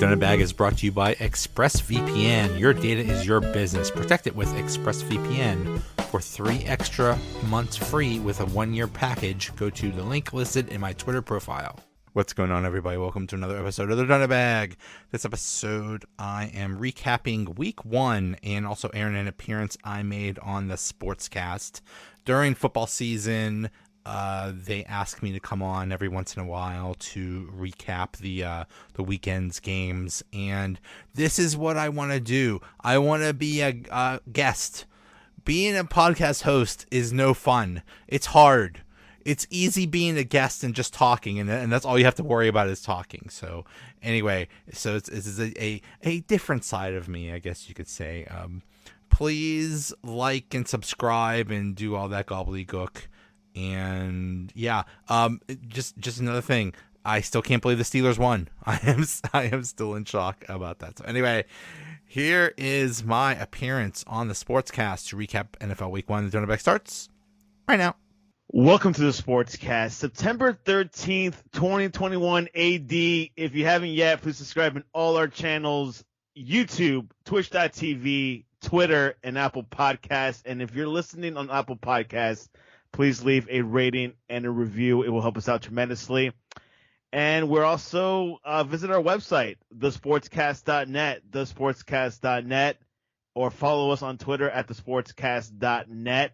Donut Bag is brought to you by ExpressVPN. Your data is your business. Protect it with ExpressVPN. For 3 extra months free with a 1-year package, go to the link listed in my Twitter profile. What's going on, everybody? Welcome to another episode of the Donut Bag. This episode, I am recapping week 1 and also airing an appearance I made on the Sportscast. During football season, they ask me to come on every once in a while to recap the weekend's games, and this is what I want to do. I want to be a guest. Being a podcast host is no fun. It's hard. It's easy being a guest and just talking, and that's all you have to worry about is talking. So anyway, so it's a different side of me, I guess you could say. Please like and subscribe and do all that gobbledygook. And yeah, just another thing. I still can't believe the Steelers won. I am still in shock about that. So anyway, here is my appearance on the Sportscast to recap NFL Week 1. The Donut Bag starts right now. Welcome to the Sportscast, September 13th, 2021 AD. If you haven't yet, please subscribe in all our channels, YouTube, Twitch.tv, Twitter, and Apple Podcasts. And if you're listening on Apple Podcasts, please leave a rating and a review. It will help us out tremendously. And we're also visit our website, thesportscast.net, or follow us on Twitter at thesportscast.net.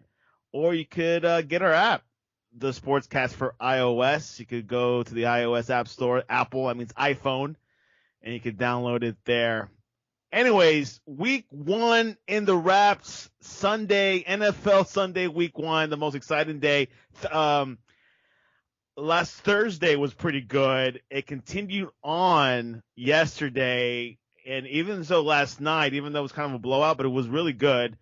Or you could get our app, The Sportscast for iOS. You could go to the iOS App Store, it's iPhone, and you could download it there. Anyways, week 1 in the wraps, Sunday, NFL Sunday, week 1, the most exciting day. Last Thursday was pretty good. It continued on yesterday, and even so last night, even though it was kind of a blowout, but it was really good.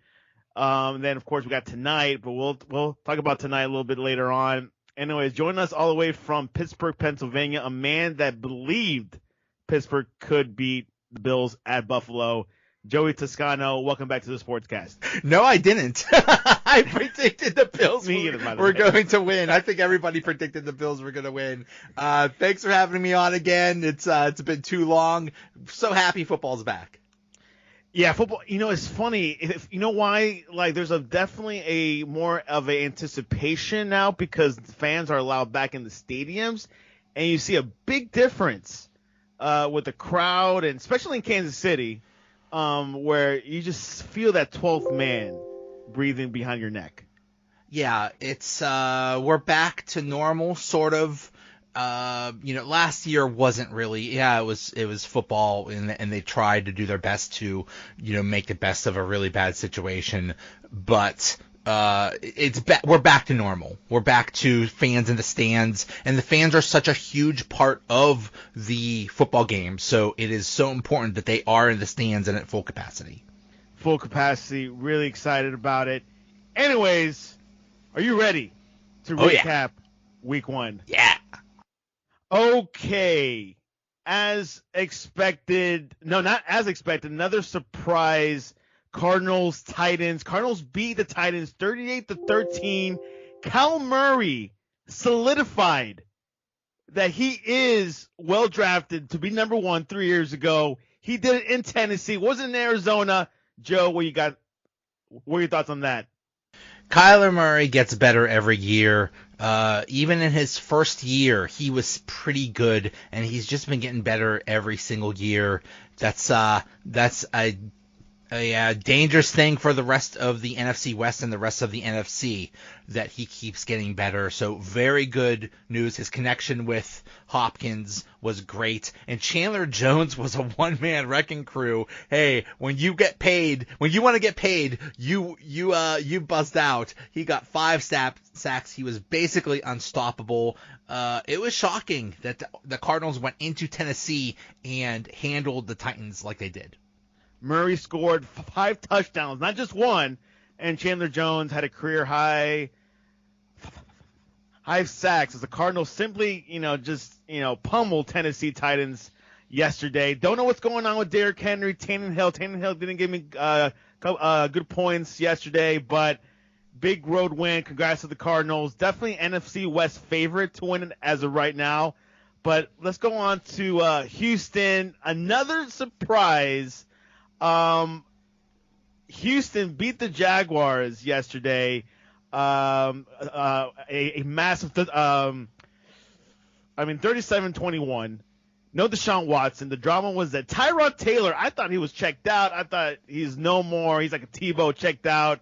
Then, of course, we got tonight, but we'll talk about tonight a little bit later on. Anyways, join us all the way from Pittsburgh, Pennsylvania, a man that believed Pittsburgh could beat the Bills at Buffalo. Joey Toscano, welcome back to the Sportscast. No, I didn't. I predicted the Bills were going to win. I think everybody predicted the Bills were going to win. Thanks for having me on again. It's been too long. So happy football's back. Yeah, football, it's funny. You know why? Like, there's definitely a more of an anticipation now because fans are allowed back in the stadiums, and you see a big difference with the crowd, and especially in Kansas City, where you just feel that 12th man breathing behind your neck. Yeah, it's we're back to normal, sort of. Last year wasn't really. Yeah, it was football, and they tried to do their best to, make the best of a really bad situation. But we're back to normal. We're back to fans in the stands, and the fans are such a huge part of the football game. So it is so important that they are in the stands and at full capacity. Full capacity. Really excited about it. Anyways, are you ready to recap Week 1? Yeah. Okay, as expected, no, not as expected, another surprise, Cardinals Titans. Cardinals beat the Titans 38-13. Kyle Murray solidified that he is well drafted to be number 1 3 years ago. He did it in Tennessee, wasn't in Arizona. Joe, what are your thoughts on that? Kyler Murray gets better every year. Even in his first year, he was pretty good, and he's just been getting better every single year. That's a dangerous thing for the rest of the NFC West and the rest of the NFC, that he keeps getting better. So very good news. His connection with Hopkins was great, and Chandler Jones was a one-man wrecking crew. Hey, when you want to get paid, you bust out. He got 5 sacks. He was basically unstoppable. It was shocking that the Cardinals went into Tennessee and handled the Titans like they did. Murray scored 5 touchdowns, not just one, and Chandler Jones had a career high 5 sacks as the Cardinals simply, pummeled Tennessee Titans yesterday. Don't know what's going on with Derrick Henry, Tannehill. Tannehill didn't give me good points yesterday, but big road win. Congrats to the Cardinals. Definitely NFC West favorite to win it as of right now. But let's go on to Houston. Another surprise. Houston beat the Jaguars yesterday. A massive, 37-21. No Deshaun Watson. The drama was that Tyrod Taylor, I thought he was checked out. I thought he's no more. He's like a Tebow, checked out.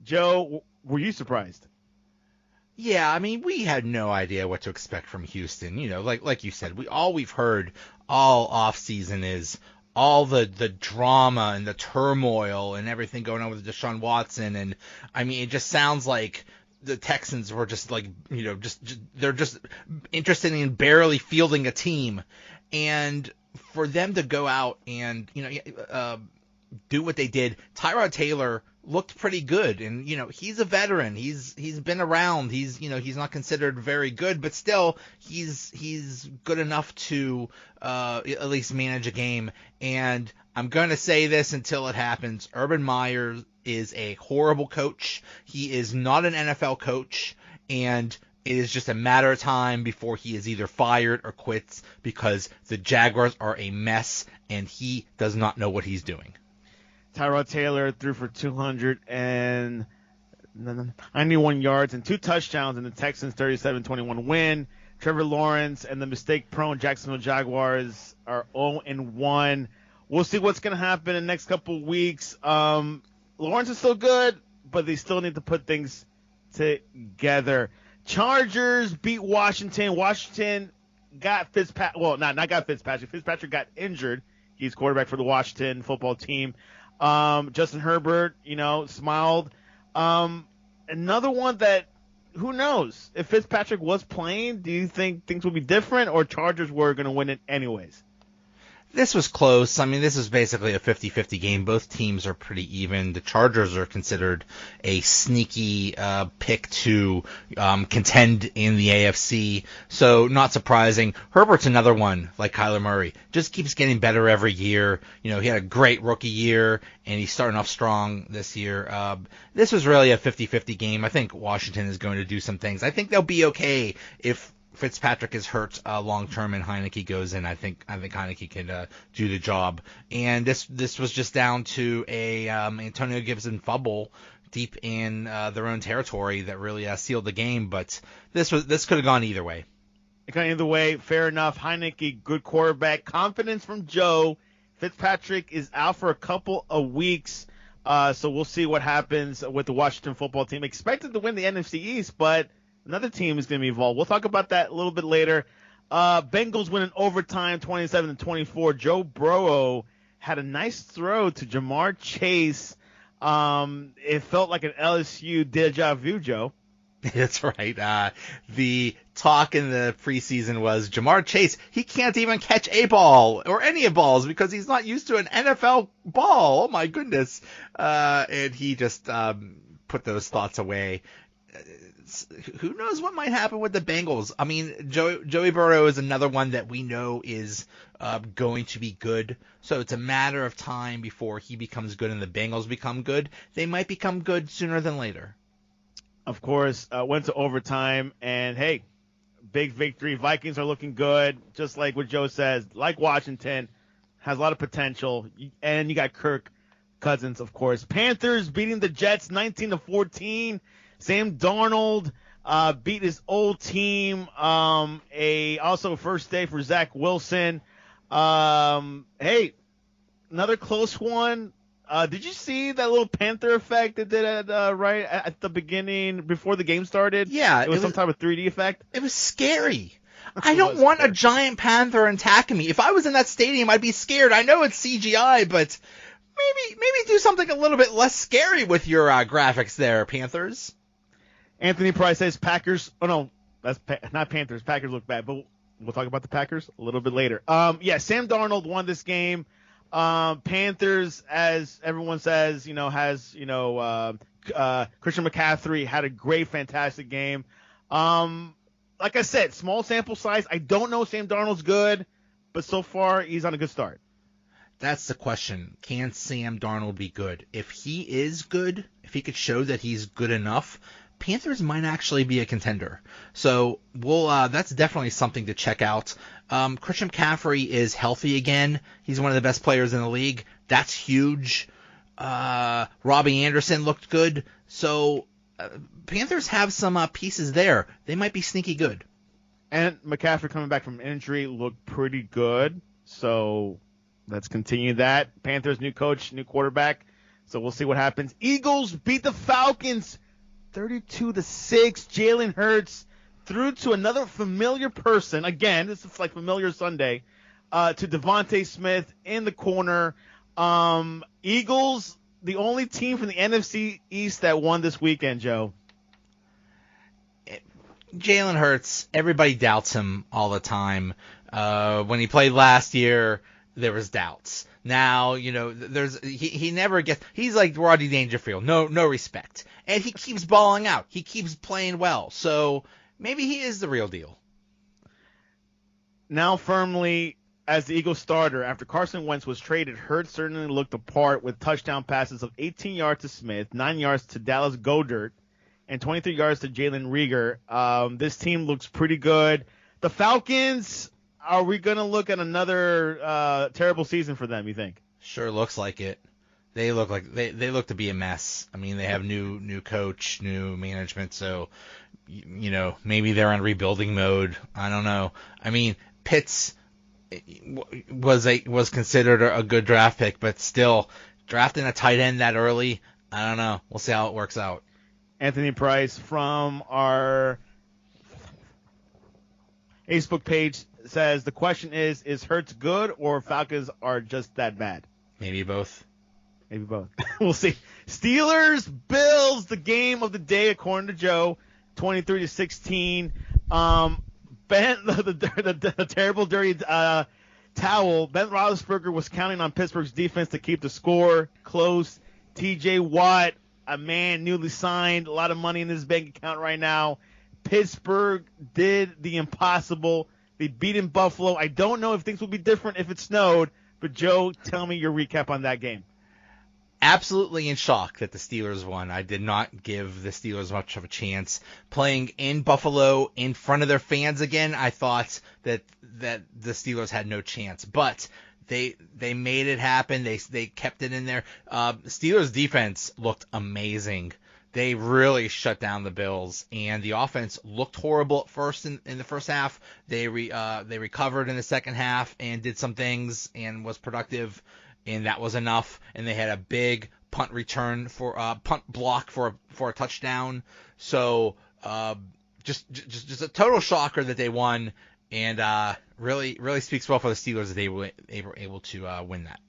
Joe, were you surprised? Yeah, I mean, we had no idea what to expect from Houston. You know, like you said, we've heard all offseason is all the drama and the turmoil and everything going on with Deshaun Watson. And I mean, it just sounds like the Texans were just like, you know, they're just interested in barely fielding a team. And for them to go out and, you know, do what they did, Tyrod Taylor looked pretty good, and you know, he's a veteran. He's been around. He's not considered very good, but still he's good enough to at least manage a game. And I'm going to say this until it happens. Urban Meyer is a horrible coach. He is not an NFL coach, and it is just a matter of time before he is either fired or quits, because the Jaguars are a mess and he does not know what he's doing. Tyrod Taylor threw for 291 yards and 2 touchdowns in the Texans' 37-21 win. Trevor Lawrence and the mistake-prone Jacksonville Jaguars are 0-1. We'll see what's going to happen in the next couple of weeks. Lawrence is still good, but they still need to put things together. Chargers beat Washington. Washington got Fitzpatrick. Well, not got Fitzpatrick. Fitzpatrick got injured. He's quarterback for the Washington football team. Justin Herbert, you know, smiled. Another one that, who knows? If Fitzpatrick was playing, do you think things would be different, or Chargers were going to win it anyways? This was close. I mean, this is basically a 50-50 game. Both teams are pretty even. The Chargers are considered a sneaky pick to contend in the AFC, so not surprising. Herbert's another one, like Kyler Murray. Just keeps getting better every year. You know, he had a great rookie year, and he's starting off strong this year. This was really a 50-50 game. I think Washington is going to do some things. I think they'll be okay if Fitzpatrick is hurt long term and Heineke goes in. I think Heineke can do the job. And this was just down to a Antonio Gibson fumble deep in their own territory that really sealed the game. But this could have gone either way. It could have gone either way. Fair enough. Heineke, good quarterback. Confidence from Joe. Fitzpatrick is out for a couple of weeks. So we'll see what happens with the Washington football team. Expected to win the NFC East, but another team is going to be involved. We'll talk about that a little bit later. Bengals win in overtime, 27-24. Joe Burrow had a nice throw to Jamar Chase. It felt like an LSU deja vu, Joe. That's right. The talk in the preseason was Jamar Chase, he can't even catch a ball or any balls because he's not used to an NFL ball. Oh, my goodness. And he just put those thoughts away. Who knows what might happen with the Bengals? I mean, Joey Burrow is another one that we know is going to be good. So it's a matter of time before he becomes good and the Bengals become good. They might become good sooner than later. Of course, went to overtime, and hey, big victory. Vikings are looking good, just like what Joe says. Like Washington, has a lot of potential. And you got Kirk Cousins, of course. Panthers beating the Jets 19-14. Sam Darnold beat his old team. Also first day for Zach Wilson. Hey, another close one. Did you see that little Panther effect that did right at the beginning before the game started? Yeah, it was some type of 3D effect. It was scary. I don't want a giant panther attacking me. If I was in that stadium, I'd be scared. I know it's CGI, but maybe do something a little bit less scary with your graphics there, Panthers. Anthony Price says Packers. Oh, no, that's not Panthers. Packers look bad, but we'll talk about the Packers a little bit later. Yeah, Sam Darnold won this game. Panthers, as everyone says, has, Christian McCaffrey had a great, fantastic game. Like I said, small sample size. I don't know Sam Darnold's good, but so far he's on a good start. That's the question. Can Sam Darnold be good? If he is good, if he could show that he's good enough, Panthers might actually be a contender. So that's definitely something to check out. Christian McCaffrey is healthy again. He's one of the best players in the league. That's huge. Robbie Anderson looked good. So Panthers have some pieces there. They might be sneaky good. And McCaffrey coming back from injury looked pretty good. So let's continue that. Panthers, new coach, new quarterback. So we'll see what happens. Eagles beat the Falcons 32-6. Jalen Hurts threw to another familiar person. Again, this is like Familiar Sunday. To Devontae Smith in the corner. Eagles, the only team from the NFC East that won this weekend, Joe. Jalen Hurts, everybody doubts him all the time. When he played last year, there was doubts. Now, he never gets. He's like Rodney Dangerfield, no respect, and he keeps balling out. He keeps playing well, so maybe he is the real deal. Now firmly as the Eagles starter after Carson Wentz was traded, Hurts certainly looked the part with touchdown passes of 18 yards to Smith, 9 yards to Dallas Goedert, and 23 yards to Jalen Reagor. This team looks pretty good. The Falcons, are we going to look at another terrible season for them, you think? Sure looks like it. They look like they look to be a mess. I mean, they have new coach, new management, so maybe they're in rebuilding mode. I don't know. I mean, Pitts was considered a good draft pick, but still drafting a tight end that early, I don't know. We'll see how it works out. Anthony Price from our Facebook page says the question is Hurts good or Falcons are just that bad? Maybe both. Maybe both. We'll see. Steelers, Bills, the game of the day according to Joe, 23-16. Ben, the terrible dirty towel. Ben Roethlisberger was counting on Pittsburgh's defense to keep the score close. T.J. Watt, a man newly signed, a lot of money in his bank account right now. Pittsburgh did the impossible. They beat in Buffalo. I don't know if things will be different if it snowed, but Joe, tell me your recap on that game. Absolutely in shock that the Steelers won. I did not give the Steelers much of a chance. Playing in Buffalo in front of their fans again, I thought that the Steelers had no chance. But they made it happen. They kept it in there. Steelers defense looked amazing. They really shut down the Bills, and the offense looked horrible at first in the first half. They recovered in the second half and did some things and was productive, and that was enough. And they had a big punt return for punt block for a touchdown. So just a total shocker that they won, and really speaks well for the Steelers that they were able to win that.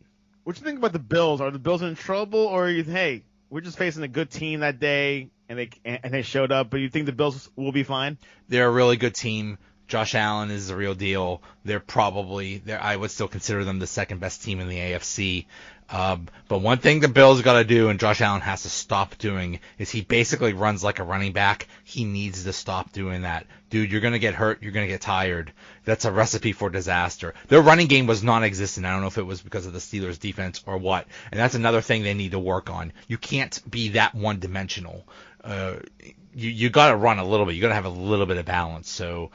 What do you think about the Bills? Are the Bills in trouble, or are you, hey, we're just facing a good team that day, and they showed up, but you think the Bills will be fine? They're a really good team. Josh Allen is the real deal. I would still consider them the second best team in the AFC. But one thing the Bills got to do, and Josh Allen has to stop doing, is he basically runs like a running back. He needs to stop doing that. Dude, you're going to get hurt. You're going to get tired. That's a recipe for disaster. Their running game was non-existent. I don't know if it was because of the Steelers' defense or what. And that's another thing they need to work on. You can't be that one-dimensional. You got to run a little bit. You got to have a little bit of balance. So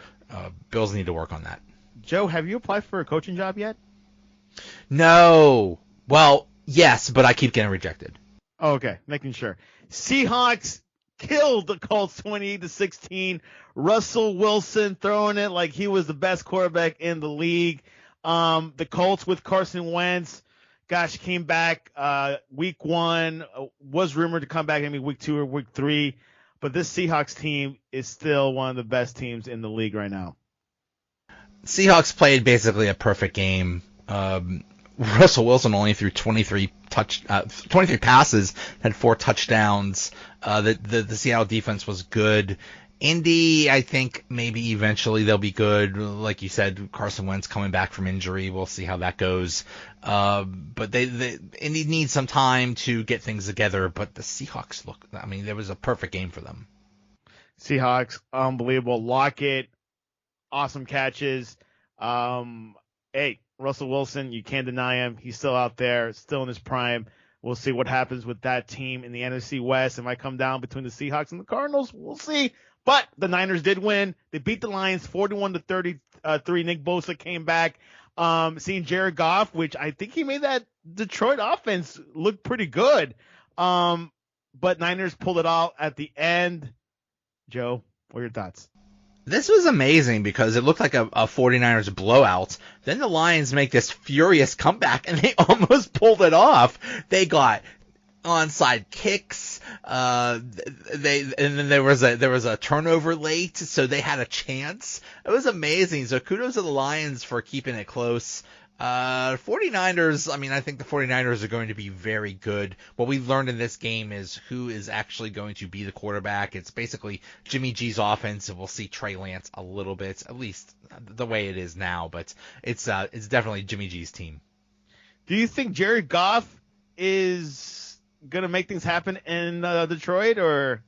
Bills need to work on that. Joe, have you applied for a coaching job yet? No. Well, yes, but I keep getting rejected. Oh, okay, making sure. Seahawks killed the Colts 28-16. Russell Wilson throwing it like he was the best quarterback in the league. The Colts with Carson Wentz, came back week 1. Was rumored to come back maybe week 2 or week 3. But this Seahawks team is still one of the best teams in the league right now. Seahawks played basically a perfect game. Russell Wilson only threw 23 passes, had 4 touchdowns. The Seattle defense was good. Indy, I think maybe eventually they'll be good. Like you said, Carson Wentz coming back from injury. We'll see how that goes. But Indy needs some time to get things together. But the Seahawks there was a perfect game for them. Seahawks, unbelievable. Lockett, awesome catches. Hey, Russell Wilson, you can't deny him. He's still out there, still in his prime. We'll see what happens with that team in the NFC West. It might come down between the Seahawks and the Cardinals. We'll see. But the Niners did win. They beat the Lions 41-33. Nick Bosa came back. Seeing Jared Goff, which I think he made that Detroit offense look pretty good. But Niners pulled it out at the end. Joe, what are your thoughts? This was amazing because it looked like a 49ers blowout. Then the Lions make this furious comeback, and they almost pulled it off. They got onside kicks. And then there was a turnover late, so they had a chance. It was amazing. So kudos to the Lions for keeping it close. 49ers, I think the 49ers are going to be very good. What we learned in this game is who is actually going to be the quarterback. It's basically Jimmy G's offense, and we'll see Trey Lance a little bit, at least the way it is now, but it's definitely Jimmy G's team. Do you think Jared Goff is going to make things happen in Detroit, or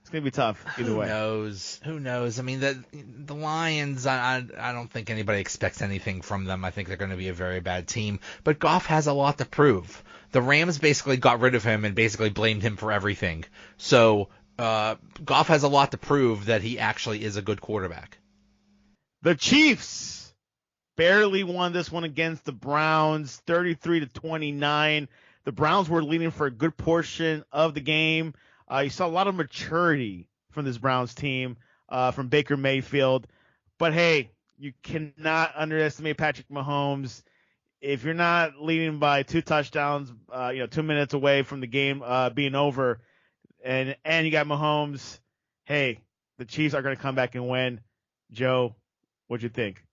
it's going to be tough either way? Who knows? The Lions, I don't think anybody expects anything from them. I think they're going to be a very bad team. But Goff has a lot to prove. The Rams basically got rid of him and basically blamed him for everything. So Goff has a lot to prove that he actually is a good quarterback. The Chiefs barely won this one against the Browns, 33-29. The Browns were leading for a good portion of the game. You saw a lot of maturity from this Browns team, from Baker Mayfield. But, hey, you cannot underestimate Patrick Mahomes. If you're not leading by 2 touchdowns, 2 minutes away from the game being over, and you got Mahomes, hey, the Chiefs are going to come back and win. Joe, what'd you think?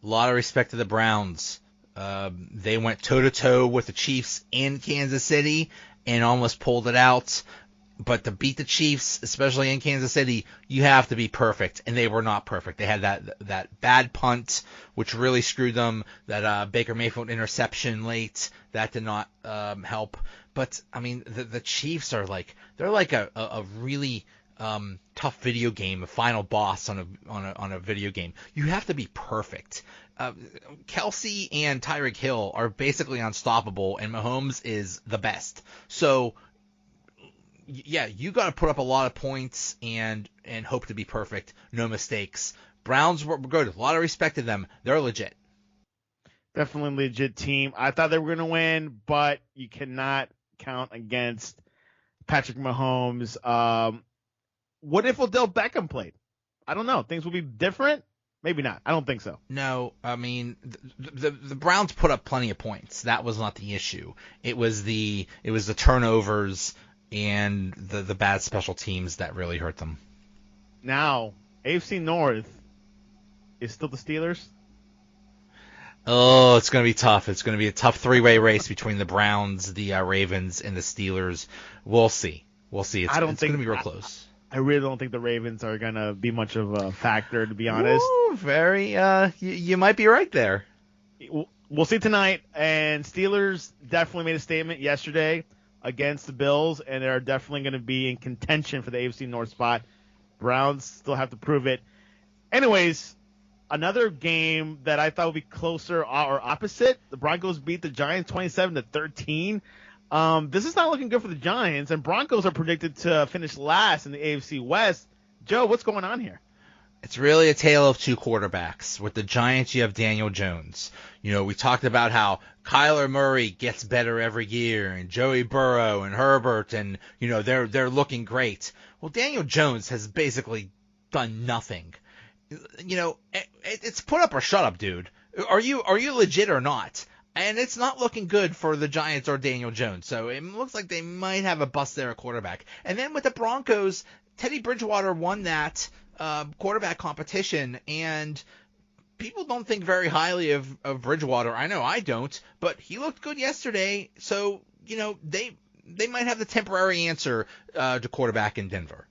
A lot of respect to the Browns. They went toe-to-toe with the Chiefs in Kansas City and almost pulled it out. But to beat the Chiefs, especially in Kansas City, you have to be perfect, and they were not perfect. They had that bad punt, which really screwed them. That Baker Mayfield interception late, that did not help. But the Chiefs are they're like a really tough video game, a final boss on a video game. You have to be perfect. Kelsey and Tyreek Hill are basically unstoppable, and Mahomes is the best. So yeah, you got to put up a lot of points and hope to be perfect. No mistakes. Browns were good. A lot of respect to them. They're legit. Definitely a legit team. I thought they were going to win, but you cannot count against Patrick Mahomes. What if Odell Beckham played? I don't know. Things will be different. Maybe not. I don't think so. No, the Browns put up plenty of points. That was not the issue. It was the turnovers and the bad special teams that really hurt them. Now, AFC North is still the Steelers? Oh, it's going to be tough. It's going to be a tough 3-way race between the Browns, the Ravens, and the Steelers. We'll see. It's going to be real close. I really don't think the Ravens are going to be much of a factor, to be honest. Ooh, very. You might be right there. We'll see tonight. And Steelers definitely made a statement yesterday against the Bills, and they're definitely going to be in contention for the AFC North spot. Browns still have to prove it. Anyways, another game that I thought would be closer or opposite. The Broncos beat the Giants 27-13. This is not looking good for the Giants, and Broncos are predicted to finish last in the AFC West. Joe, what's going on here? It's really a tale of two quarterbacks. With the Giants, you have Daniel Jones. We talked about how Kyler Murray gets better every year, and Joey Burrow and Herbert, and they're looking great. Well, Daniel Jones has basically done nothing. It's put up or shut up, dude. Are you legit or not? And it's not looking good for the Giants or Daniel Jones. So it looks like they might have a bust there at quarterback. And then with the Broncos, Teddy Bridgewater won that quarterback competition, and people don't think very highly of Bridgewater. I know I don't, but he looked good yesterday. So, they might have the temporary answer to quarterback in Denver.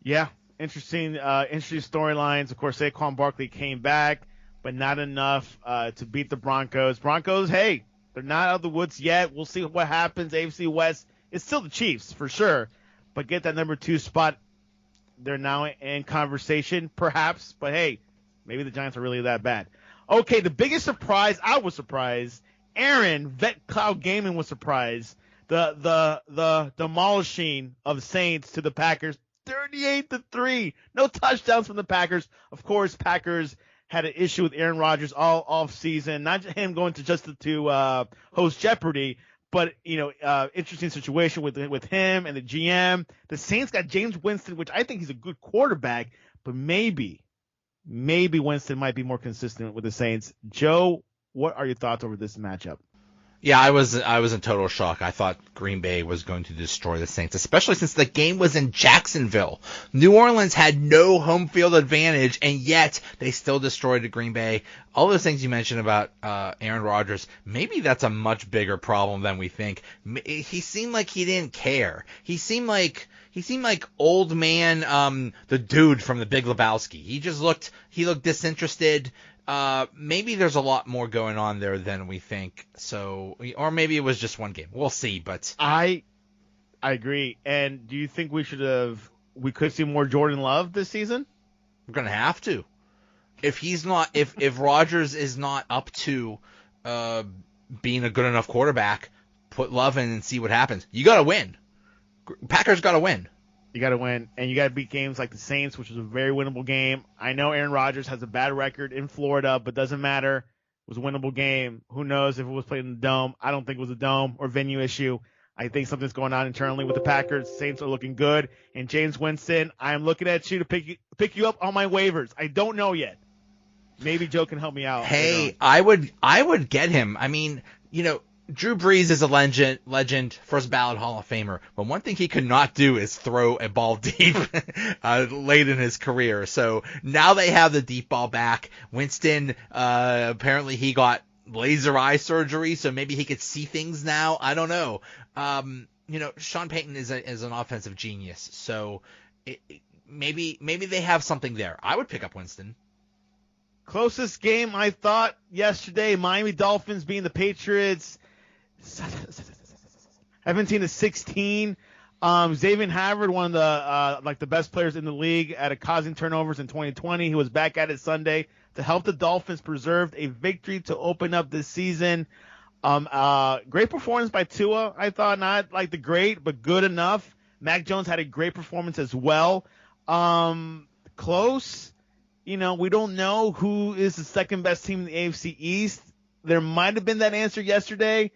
Yeah, interesting storylines. Of course, Saquon Barkley came back, but not enough to beat the Broncos. Broncos, hey, they're not out of the woods yet. We'll see what happens. AFC West, it's still the Chiefs for sure, but get that number 2 spot. They're now in conversation, perhaps, but hey, maybe the Giants are really that bad. Okay, the biggest surprise, I was surprised. Aaron, Vet Cloud Gaming was surprised the demolishing of Saints to the Packers, 38-3. No touchdowns from the Packers. Of course, Packers had an issue with Aaron Rodgers all off season. Not him going to host Jeopardy, but interesting situation with him and the GM. The Saints got James Winston, which I think he's a good quarterback, but maybe Winston might be more consistent with the Saints. Joe, what are your thoughts over this matchup? Yeah, I was in total shock. I thought Green Bay was going to destroy the Saints, especially since the game was in Jacksonville. New Orleans had no home field advantage, and yet they still destroyed the Green Bay. All those things you mentioned about Aaron Rodgers, maybe that's a much bigger problem than we think. He seemed like he didn't care. He seemed like old man, the dude from The Big Lebowski. He looked disinterested. Maybe there's a lot more going on there than we think. So, or maybe it was just one game. We'll see. But I agree. And do you think we could see more Jordan Love this season? We're gonna have to. If Rodgers is not up to being a good enough quarterback, put Love in and see what happens. You gotta win. Packers gotta win. You got to win, and you got to beat games like the Saints, which was a very winnable game. I know Aaron Rodgers has a bad record in Florida, but doesn't matter. It was a winnable game. Who knows if it was played in the Dome? I don't think it was a Dome or venue issue. I think something's going on internally with the Packers. Saints are looking good, and James Winston, I am looking at you to pick you up on my waivers. I don't know yet. Maybe Joe can help me out. Hey, I would get him. I mean, Drew Brees is a legend, first ballot Hall of Famer. But one thing he could not do is throw a ball deep late in his career. So now they have the deep ball back. Winston, apparently he got laser eye surgery, so maybe he could see things now. I don't know. Sean Payton is an offensive genius, so maybe they have something there. I would pick up Winston. Closest game I thought yesterday, Miami Dolphins being the Patriots. 17-16. Xavier Howard, one of the the best players in the league at causing turnovers in 2020. He was back at it Sunday to help the Dolphins preserve a victory to open up this season. Great performance by Tua. I thought not like the great, but good enough. Mac Jones had a great performance as well. Close. We don't know who is the second best team in the AFC East. There might have been that answer yesterday.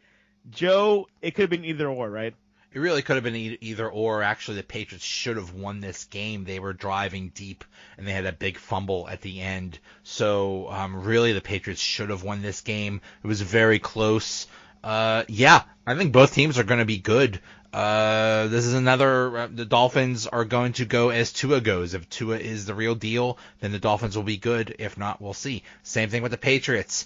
Joe, it could have been either or, right? It really could have been either or. Actually, the Patriots should have won this game. They were driving deep, and they had a big fumble at the end. So, really, the Patriots should have won this game. It was very close. I think both teams are going to be good. This is another. The Dolphins are going to go as Tua goes. If Tua is the real deal, then the Dolphins will be good. If not, we'll see. Same thing with the Patriots.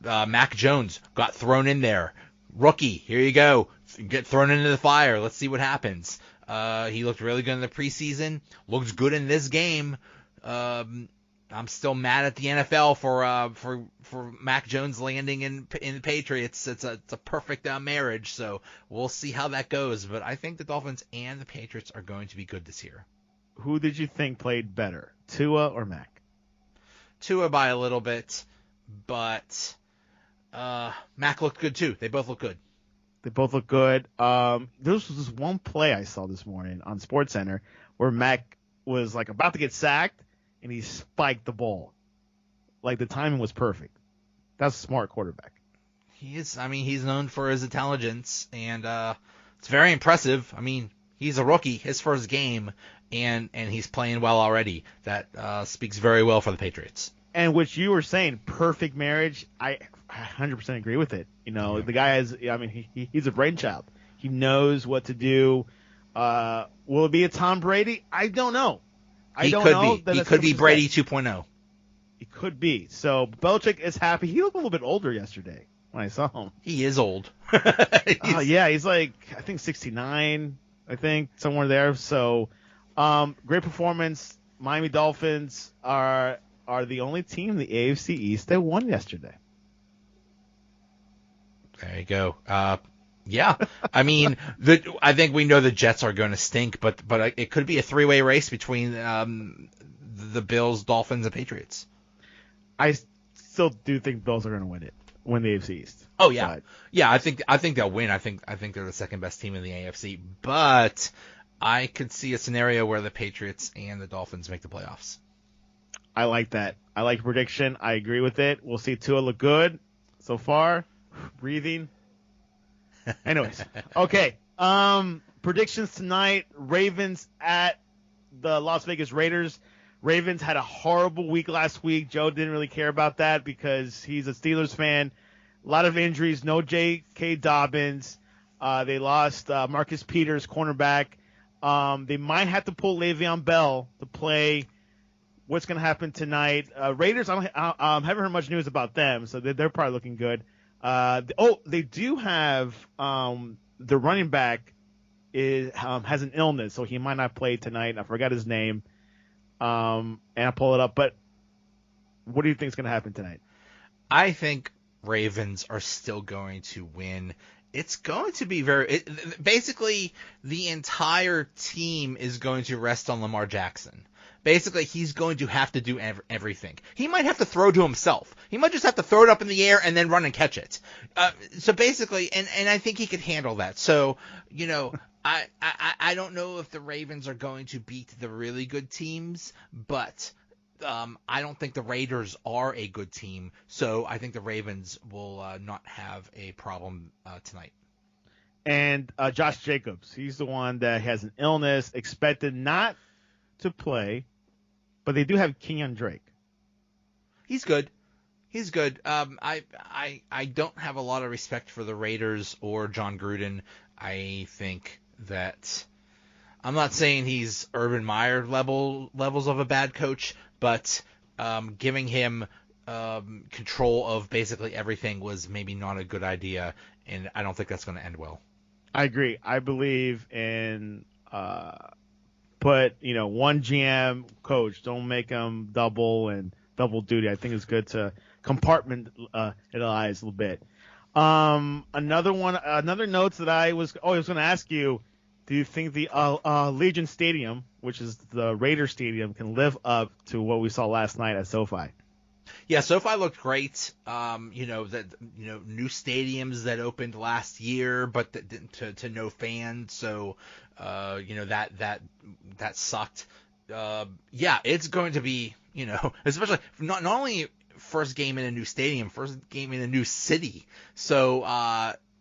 Mac Jones got thrown in there. Rookie, here you go. Get thrown into the fire. Let's see what happens. He looked really good in the preseason. Looks good in this game. I'm still mad at the NFL for Mac Jones landing in the Patriots. It's a perfect marriage. So we'll see how that goes. But I think the Dolphins and the Patriots are going to be good this year. Who did you think played better, Tua or Mac? Tua by a little bit, but Mac looked good too. They both look good. There was this one play I saw this morning on SportsCenter where Mac was about to get sacked, and he spiked the ball. The timing was perfect. That's a smart quarterback. He's known for his intelligence, and it's very impressive. He's a rookie, his first game, and he's playing well already. That speaks very well for the Patriots. And which you were saying, perfect marriage. I 100% agree with it. The guy has. He's a brainchild. He knows what to do. Will it be a Tom Brady? I don't know. He could be Brady 2.0. He could be. So Belichick is happy. He looked a little bit older yesterday when I saw him. He is old. He's I think 69. I think somewhere there. So, great performance. Miami Dolphins are the only team in the AFC East that won yesterday. There you go. I think we know the Jets are going to stink, but it could be a three-way race between the Bills, Dolphins, and Patriots. I still do think Bills are going to win it. win the AFC East. Oh yeah, But, yeah. I think they'll win. I think they're the second best team in the AFC. But I could see a scenario where the Patriots and the Dolphins make the playoffs. I like that. I like prediction. I agree with it. We'll see Tua look good so far. Breathing. Anyways, okay. Predictions tonight. Ravens at the Las Vegas Raiders. Ravens had a horrible week last week. Joe didn't really care about that because he's a Steelers fan. A lot of injuries. No J.K. Dobbins. They lost Marcus Peters, cornerback. They might have to pull Le'Veon Bell to play. What's going to happen tonight? Raiders, I haven't heard much news about them, so they're probably looking good. They do have the running back has an illness, so he might not play tonight. I forgot his name, and I'll pull it up. But what do you think is going to happen tonight? I think Ravens are still going to win. It's going to be basically the entire team is going to rest on Lamar Jackson. Basically, he's going to have to do everything. He might have to throw to himself. He might just have to throw it up in the air and then run and catch it. So basically, and I think he could handle that. So, I don't know if the Ravens are going to beat the really good teams, but I don't think the Raiders are a good team. So I think the Ravens will not have a problem tonight. And Josh Jacobs, he's the one that has an illness, expected not to play, but they do have Kenyon Drake. He's good. I don't have a lot of respect for the Raiders or John Gruden. I think that I'm not saying he's Urban Meyer levels of a bad coach, but giving him control of basically everything was maybe not a good idea, and I don't think that's going to end well. I agree. I believe in put one GM coach. Don't make them double duty. I think it's good to compartmentalize a little bit. Another note that I was going to ask you: do you think the Legion Stadium, which is the Raider Stadium, can live up to what we saw last night at SoFi? Yeah, SoFi looked great. New stadiums that opened last year, but to no fans. So, that sucked. Yeah, it's going to be, especially not only first game in a new stadium, first game in a new city. So,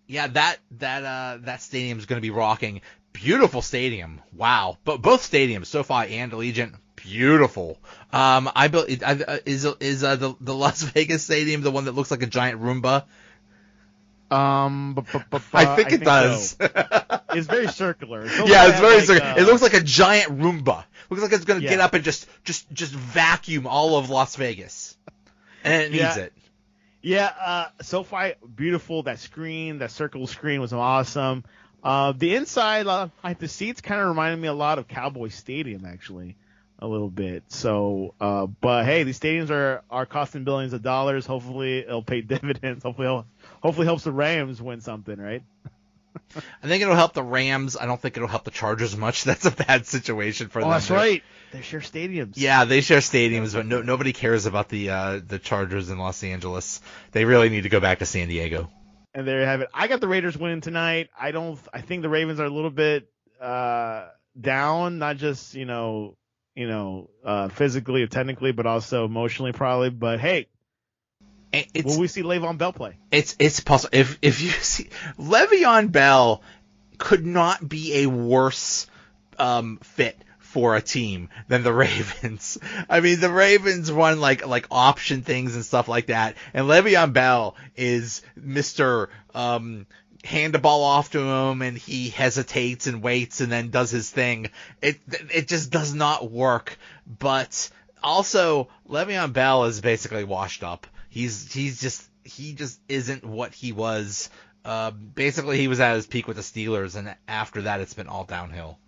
that stadium is going to be rocking. Beautiful stadium. Wow. But both stadiums, SoFi and Allegiant, beautiful. I believe is the Las Vegas Stadium the one that looks like a giant Roomba? I think it does. So. It's very circular. It's very circular. It looks like a giant Roomba. Looks like it's going to get up and just vacuum all of Las Vegas, and it needs it. Yeah, SoFi, beautiful. That circle screen was awesome. The inside, the seats kind of reminded me a lot of Cowboy Stadium, actually, a little bit. So, but hey, these stadiums are costing billions of dollars. Hopefully, it'll pay dividends. Hopefully helps the Rams win something, right? I think it'll help the Rams. I don't think it'll help the Chargers much. That's a bad situation for them. That's right. They share stadiums. Yeah, they share stadiums, but nobody cares about the Chargers in Los Angeles. They really need to go back to San Diego. And there you have it. I got the Raiders winning tonight. I think the Ravens are a little bit down, not just physically or technically, but also emotionally probably. But hey, will we see Le'Veon Bell play? It's possible. If you see Le'Veon Bell could not be a worse fit for a team than the Ravens. I mean, the Ravens run like option things and stuff like that, and Le'Veon Bell is Mr. Hand the ball off to him, and he hesitates and waits and then does his thing. It just does not work. But also, Le'Veon Bell is basically washed up. He just isn't what he was. Basically, he was at his peak with the Steelers, and after that, it's been all downhill.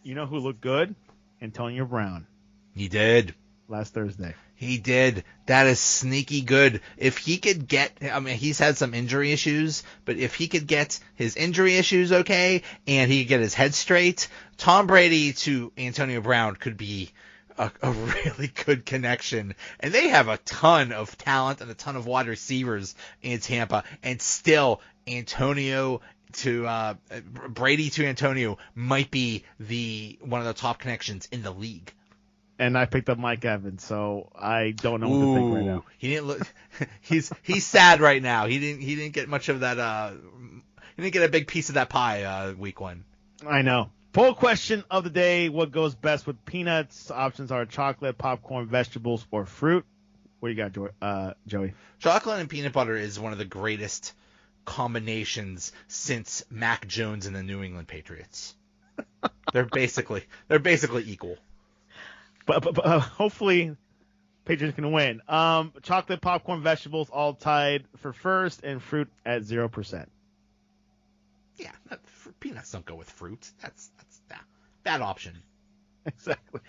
You know who looked good? Antonio Brown. He did. Last Thursday. He did. That is sneaky good. If he could get, he's had some injury issues, but if he could get his injury issues okay, and he could get his head straight, Tom Brady to Antonio Brown could be a really good connection, and they have a ton of talent and a ton of wide receivers in Tampa, and still Antonio to Brady to Antonio might be one of the top connections in the league. And I picked up Mike Evans, so I don't know what to think right now. He didn't look. He's sad right now. He didn't get much of that. He didn't get a big piece of that pie week 1. I know. Poll question of the day: what goes best with peanuts? Options are chocolate, popcorn, vegetables, or fruit. What do you got, Joey? Chocolate and peanut butter is one of the greatest combinations since Mac Jones and the New England Patriots. They're basically equal. But hopefully, Patriots can win. Chocolate, popcorn, vegetables all tied for first, and fruit at 0%. Yeah, peanuts don't go with fruit. That's bad option. Exactly.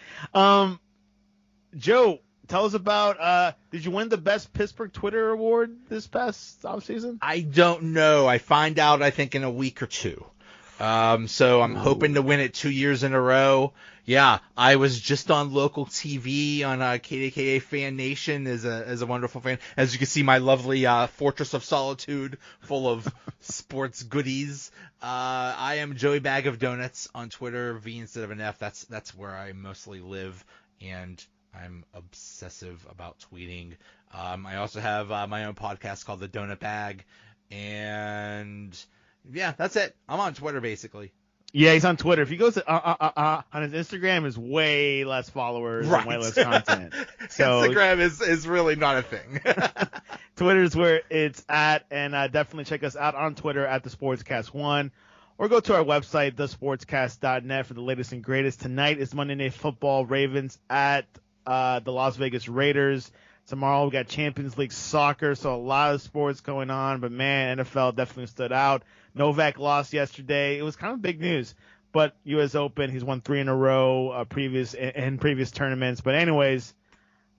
Joe, tell us about. Did you win the best Pittsburgh Twitter award this past offseason? I don't know. I find out I think in a week or two. So I'm hoping to win it 2 years in a row. Yeah, I was just on local TV on KDKA Fan Nation as a wonderful fan. As you can see, my lovely Fortress of Solitude full of sports goodies. I am Joey Bag of Donuts on Twitter, V instead of an F. That's where I mostly live, and I'm obsessive about tweeting. I also have my own podcast called The Donut Bag, and yeah, that's it. I'm on Twitter basically. Yeah, he's on Twitter. If he goes to on his Instagram, is way less followers and way less content. So Instagram is really not a thing. Twitter's where it's at, and definitely check us out on Twitter at the Sportscast1, or go to our website thesportscast.net for the latest and greatest. Tonight is Monday Night Football. Ravens at the Las Vegas Raiders. Tomorrow we got Champions League soccer, so a lot of sports going on. But man, NFL definitely stood out. Novak lost yesterday. It was kind of big news, but U.S. Open, he's won 3 in a row previous tournaments. But anyways,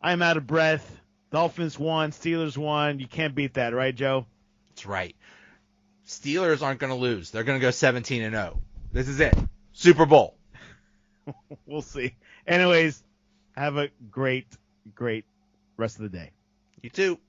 I'm out of breath. Dolphins won, Steelers won. You can't beat that, right, Joe? That's right. Steelers aren't going to lose. They're going to go 17-0. This is it. Super Bowl. We'll see. Anyways, have a great rest of the day. You too.